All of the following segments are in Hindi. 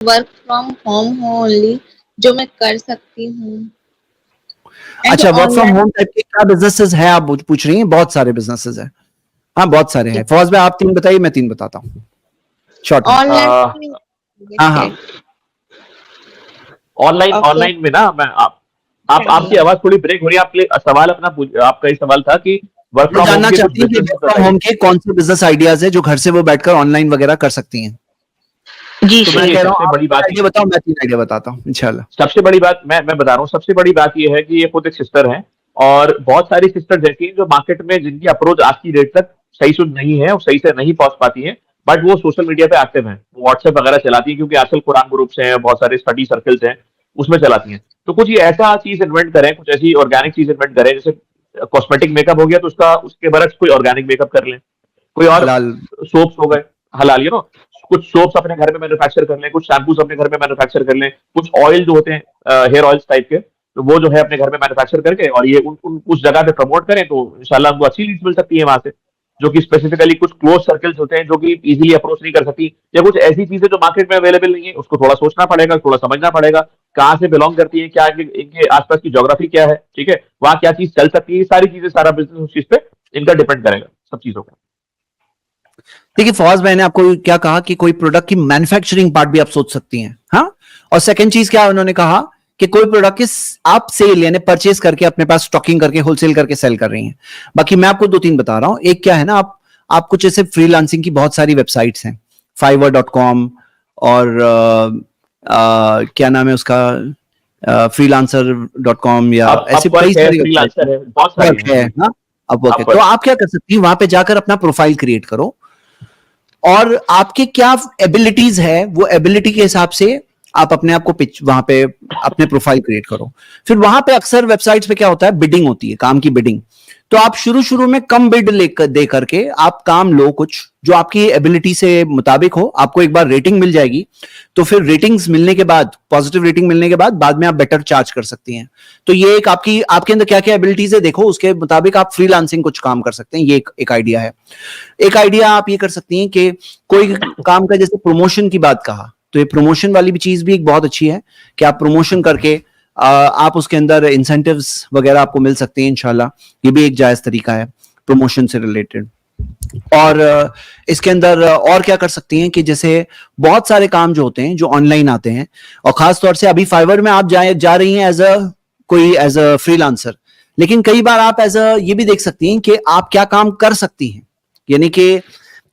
वर्क फ्रॉम होम हो ओनली, जो मैं कर सकती हूँ। अच्छा, वर्क फ्रॉम होम टाइप के क्या बिजनेसेस है आप पूछ रही हैं? बहुत सारे बिजनेसेस हैं। हाँ, बहुत सारे हैं। फौज भाई आप 3 बताइए, मैं 3 बताता हूँ शॉर्ट में। ऑनलाइन हाँ हाँ, ऑनलाइन ऑनलाइन में ना मैं आपकी आवाज थोड़ी ब्रेक हो रही है। आपके सवाल आपका ये सवाल था कि वर्क वो फ्रॉम होम जानना के कुछ चाहती हैं कि बिजनेस वर्क फ्रॉम होम के कौन से बिजनेस आइडियाज है जो घर से वो बैठकर ऑनलाइन वगैरह कर सकती हैं। जी तो सर। मैं कह रहा हूँ सबसे आप बड़ी 3 बात आइडिया बताओ, मैं 3 आइडिया बताता हूँ इंशाल्लाह। सबसे बड़ी बात मैं बता रहा हूँ। सबसे बड़ी बात ये है कि ये खुद एक सिस्टर है और बहुत सारी सिस्टर ऐसी हैं जो मार्केट में जिनकी अप्रोच आज की डेट तक सही सुध नहीं है और सही से नहीं पहुंच पाती है, बट वो सोशल मीडिया पे एक्टिव हैं, वो व्हाट्सएप वगैरह चलाती है क्योंकि आजकल कुरान ग्रुप्स हैं, बहुत सारे स्टडी सर्कल्स हैं, उसमें चलाती हैं। तो कुछ ये ऐसा चीज इन्वेंट करें, कुछ ऐसी ऑर्गेनिक चीज इन्वेंट करें, जैसे कॉस्मेटिक मेकअप हो गया तो उसका उसके बरक्स कोई ऑर्गेनिक मेकअप कर लें, कोई और हलाल। सोप्स हो गए हलाल, यू नो, कुछ सोप्स अपने घर में मैन्युफैक्चर कर लें, कुछ शैम्पूस अपने घर में मैन्युफैक्चर कर लें, कुछ ऑयल जो होते हैं हेयर ऑयल्स टाइप के, तो वो जो है अपने घर में मैन्युफैक्चर करके और ये उस जगह पे प्रमोट करें तो इंशाल्लाह हमको अच्छी लीड्स मिल सकती है वहां से, जो कि स्पेसिफिकली कुछ क्लोज सर्कल्स होते हैं जो कि इजीली अप्रोच नहीं कर सकती, या कुछ ऐसी चीजें जो मार्केट में अवेलेबल नहीं है, उसको थोड़ा सोचना पड़ेगा, थोड़ा समझना पड़ेगा, कहाँ से बिलोंग करती है, क्या इनके आसपास की ज्योग्राफी क्या है, ठीक है, वहां क्या चीज चल सकती है, ये सारी चीजें, सारा बिजनेस उस चीज पे इनका डिपेंड करेगा, सब चीजों का। देखिए फौज भाई ने आपको क्या कहा कि कोई प्रोडक्ट की मैन्युफैक्चरिंग पार्ट भी आप सोच सकती हैं। हाँ, और सेकंड चीज क्या उन्होंने कहा कि कोई प्रोडक्ट की आप सेल यानी परचेज करके अपने पास स्टॉकिंग करके होलसेल करके सेल कर रही हैं। बाकी मैं आपको 2-3 बता रहा हूं। एक क्या है ना, आप कुछ ऐसे फ्रीलांसिंग की बहुत सारी वेबसाइट्स हैं, fiverr.com और क्या नाम है उसका, freelancer.com या ऐसे कई है, सारी वेबसाइट फ्रीलांसर है, बहुत सारी है हैं। ना। अपवर्क है, तो Upwork। आप क्या कर सकती हैं, वहां पे जाकर अपना प्रोफाइल क्रिएट करो और आपके क्या एबिलिटीज है वो एबिलिटी के हिसाब से आप अपने आप को पिच वहां पे अपने प्रोफाइल क्रिएट करो। फिर वहां पे अक्सर वेबसाइट्स पे क्या होता है, बिडिंग होती है, काम की बिडिंग। तो आप शुरू शुरू में कम बिड लेकर दे करके आप काम लो, कुछ जो आपकी एबिलिटी से मुताबिक हो, आपको एक बार रेटिंग मिल जाएगी। तो फिर रेटिंग्स मिलने के बाद, पॉजिटिव रेटिंग मिलने के बाद में आप बेटर चार्ज कर सकती हैं। तो ये एक आपके अंदर क्या क्या एबिलिटीज है देखो, उसके मुताबिक आप फ्रीलांसिंग कुछ काम कर सकते हैं। ये एक आइडिया है। एक आइडिया आप ये कर सकती हैं कि कोई काम का, जैसे प्रमोशन की बात कहा, तो ये प्रमोशन वाली भी चीज भी एक बहुत अच्छी है कि आप प्रमोशन करके आप उसके अंदर इंसेंटिव्स वगैरह आपको मिल सकते हैं इंशाल्लाह। ये भी एक जायज तरीका है प्रमोशन से रिलेटेड। और इसके अंदर और क्या कर सकती हैं कि जैसे बहुत सारे काम जो होते हैं जो ऑनलाइन आते हैं, और खास तौर से अभी फाइवर में आप जा रही हैं एज अ फ्रीलांसर, लेकिन कई बार आप ये भी देख सकती हैं कि आप क्या काम कर सकती हैं, यानी कि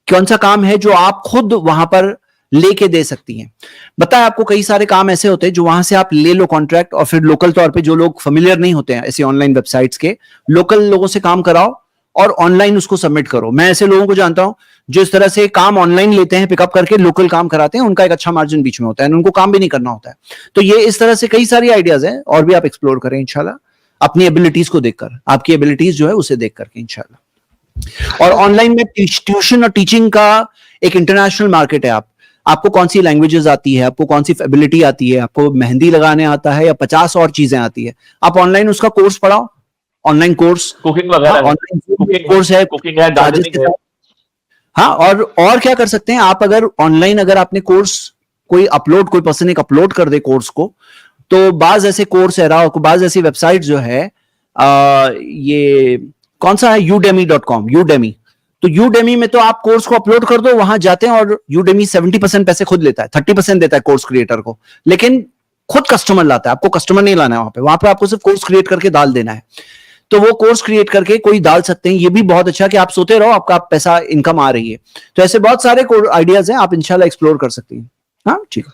कौन सा काम है जो आप खुद वहां पर लेके दे सकती हैं। बताया आपको कई सारे काम ऐसे होते हैं जो वहां से आप ले लो कॉन्ट्रैक्ट, और फिर लोकल तौर पे जो लोग फेमिलियर नहीं होते हैं ऐसी ऑनलाइन वेबसाइट्स के, लोकल लोगों से काम कराओ और ऑनलाइन उसको सबमिट करो। मैं ऐसे लोगों को जानता हूं जो इस तरह से काम ऑनलाइन लेते हैं, पिकअप करके लोकल काम कराते हैं, उनका एक अच्छा मार्जिन बीच में होता है, उनको काम भी नहीं करना होता है। तो ये इस तरह से कई सारी आइडियाज हैं, और भी आप एक्सप्लोर करें इंशाल्लाह अपनी एबिलिटीज को देखकर, आपकी एबिलिटीज जो है उसे देख करके इंशाल्लाह। और ऑनलाइन में ट्यूशन और टीचिंग का एक इंटरनेशनल मार्केट है। आपको कौन सी लैंग्वेजेस आती है, आपको कौन सी एबिलिटी आती है, आपको मेहंदी लगाने आता है या 50 और चीजें आती है, आप ऑनलाइन उसका कोर्स पढ़ाओ, ऑनलाइन कोर्स, कुकिंग वगैरह, ऑनलाइन कोर्स है, कुकिंग है, गार्डनिंग है। हाँ, और क्या कर सकते हैं आप, अगर ऑनलाइन अगर आपने कोर्स कोई पर्सन एक अपलोड कर दे कोर्स को, तो बाज ऐसे कोर्स है, बाज ऐसी वेबसाइट जो है, ये कौन सा है, udemy.com, यूडेमी। तो यूडेमी में तो आप कोर्स को अपलोड कर दो, वहां जाते हैं और यूडेमी 70% पैसे खुद लेता है, 30% देता है कोर्स क्रिएटर को, लेकिन खुद कस्टमर लाता है। आपको कस्टमर नहीं लाना है वहां पे आपको सिर्फ कोर्स क्रिएट करके डाल देना है। तो वो कोर्स क्रिएट करके कोई डाल सकते हैं, ये भी बहुत अच्छा कि आप सोते रहो, आपका पैसा इनकम आ रही है। तो ऐसे बहुत सारे आइडियाज हैं, आप इंशाल्लाह एक्सप्लोर कर सकती हैं। हाँ ठीक है।